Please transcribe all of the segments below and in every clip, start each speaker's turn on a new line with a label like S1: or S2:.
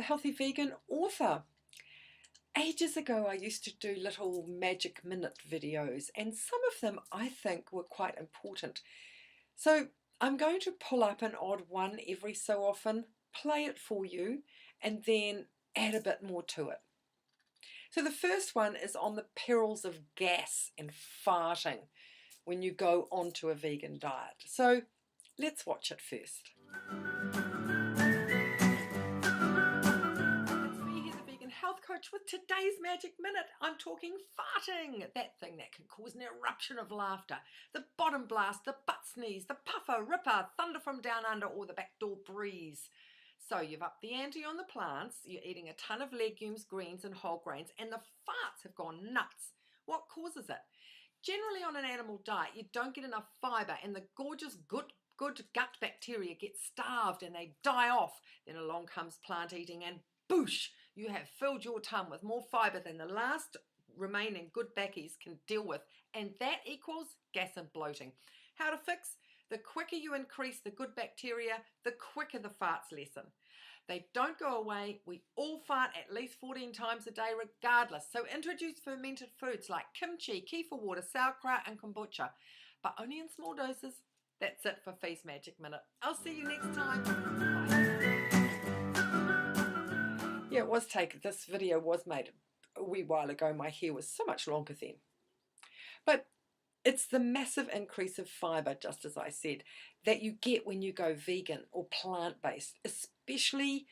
S1: Healthy Vegan author. Ages ago I used to do little magic minute videos, and some of them I think were quite important. So I'm going to pull up an odd one every so often, play it for you, and then add a bit more to it. So the first one is on the perils of gas and farting when you go onto a vegan diet. So let's watch it first. Health coach with today's magic minute. I'm talking farting, that thing that can cause an eruption of laughter, the bottom blast, the butt sneeze, the puffer, ripper, thunder from down under, or the backdoor breeze. So you've upped the ante on the plants, you're eating a ton of legumes, greens and whole grains, and the farts have gone nuts. What causes it? Generally on an animal diet you don't get enough fibre, and the gorgeous good gut bacteria get starved and they die off. Then along comes plant eating and boosh, you have filled your tum with more fibre than the last remaining good backies can deal with, and that equals gas and bloating. How to fix? The quicker you increase the good bacteria, the quicker the farts lessen. They don't go away. We all fart at least 14 times a day regardless. So introduce fermented foods like kimchi, kefir water, sauerkraut and kombucha, but only in small doses. That's it for Fee's Magic Minute. I'll see you next time. Bye. Yeah, it was taken. This video was made a wee while ago. My hair was so much longer then. But it's the massive increase of fibre, just as I said, that you get when you go vegan or plant-based, especially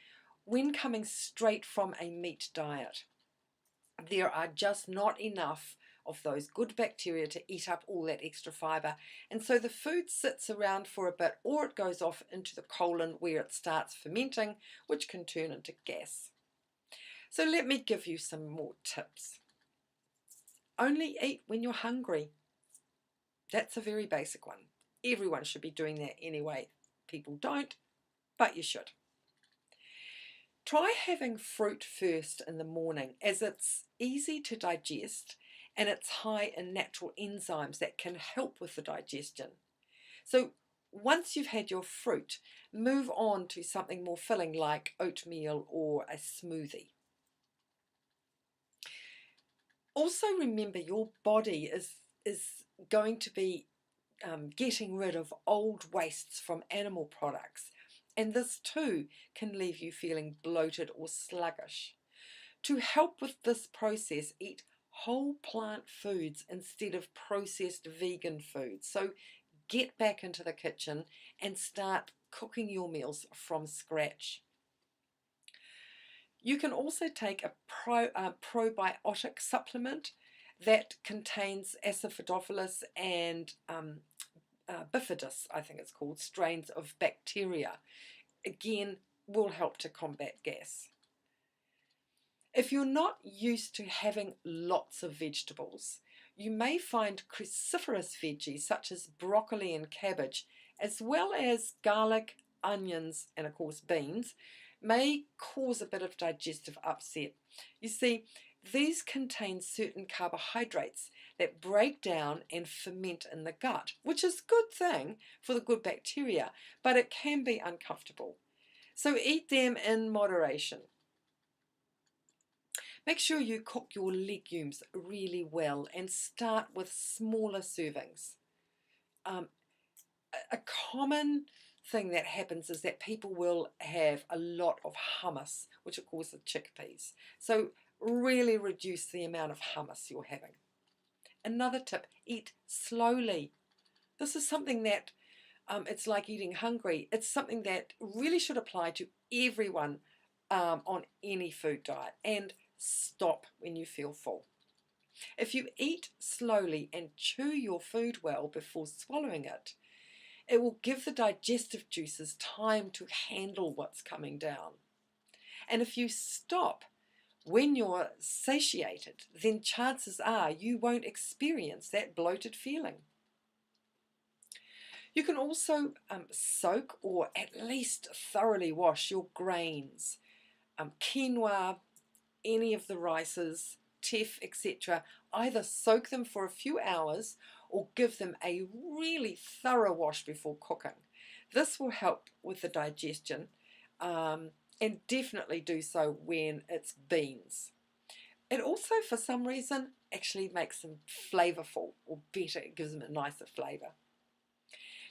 S1: when coming straight from a meat diet. There are just not enough of those good bacteria to eat up all that extra fibre, and so the food sits around for a bit, or it goes off into the colon where it starts fermenting, which can turn into gas. So let me give you some more tips. Only eat when you're hungry. That's a very basic one. Everyone should be doing that anyway. People don't, but you should. Try having fruit first in the morning, as it's easy to digest and it's high in natural enzymes that can help with the digestion. So once you've had your fruit, move on to something more filling like oatmeal or a smoothie. Also remember, your body is going to be getting rid of old wastes from animal products, and this too can leave you feeling bloated or sluggish. To help with this process, eat whole plant foods instead of processed vegan foods. So get back into the kitchen and start cooking your meals from scratch. You can also take a probiotic supplement that contains Acidophilus and bifidus, I think it's called, strains of bacteria. Again, will help to combat gas. If you're not used to having lots of vegetables, you may find cruciferous veggies such as broccoli and cabbage, as well as garlic, onions, and of course beans, may cause a bit of digestive upset. You see, these contain certain carbohydrates that break down and ferment in the gut, which is a good thing for the good bacteria, but it can be uncomfortable. So eat them in moderation. Make sure you cook your legumes really well and start with smaller servings. A common thing that happens is that people will have a lot of hummus, which of course are chickpeas. So really reduce the amount of hummus you're having. Another tip, eat slowly. This is something that it's like eating hungry. It's something that really should apply to everyone on any food diet, and stop when you feel full. If you eat slowly and chew your food well before swallowing it, it will give the digestive juices time to handle what's coming down. And if you stop when you're satiated, then chances are you won't experience that bloated feeling. You can also soak or at least thoroughly wash your grains, quinoa, any of the rices, teff, etc. Either soak them for a few hours or give them a really thorough wash before cooking. This will help with the digestion and and definitely do so when it's beans. It also, for some reason, actually makes them flavourful, or better, it gives them a nicer flavour.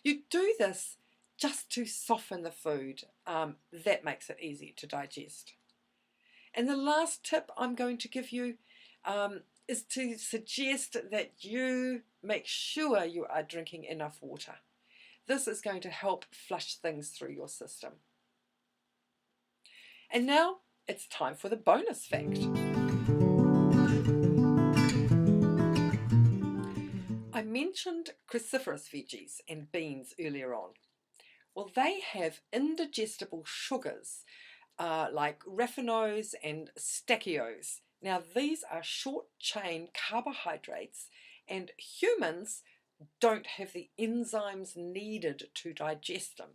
S1: You do this just to soften the food. That makes it easier to digest. And the last tip I'm going to give you is to suggest that you make sure you are drinking enough water. This is going to help flush things through your system. And now it's time for the bonus fact. I mentioned cruciferous veggies and beans earlier on. Well, they have indigestible sugars like raffinose and stachyose. Now, these are short-chain carbohydrates, and humans don't have the enzymes needed to digest them.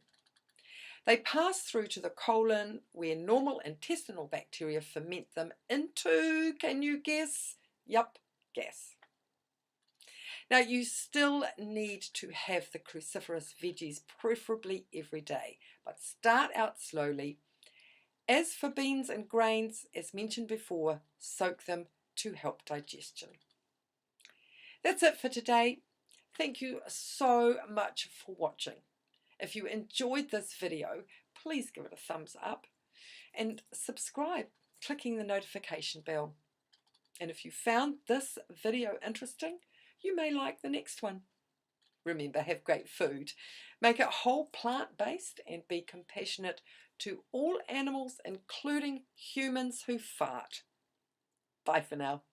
S1: They pass through to the colon, where normal intestinal bacteria ferment them into, can you guess? Yup, gas. Now, you still need to have the cruciferous veggies, preferably every day, but start out slowly. As for beans and grains, as mentioned before, soak them to help digestion. That's it for today. Thank you so much for watching. If you enjoyed this video, please give it a thumbs up and subscribe, clicking the notification bell. And if you found this video interesting, you may like the next one. Remember, have great food. Make it whole plant-based and be compassionate to all animals, including humans who fart. Bye for now.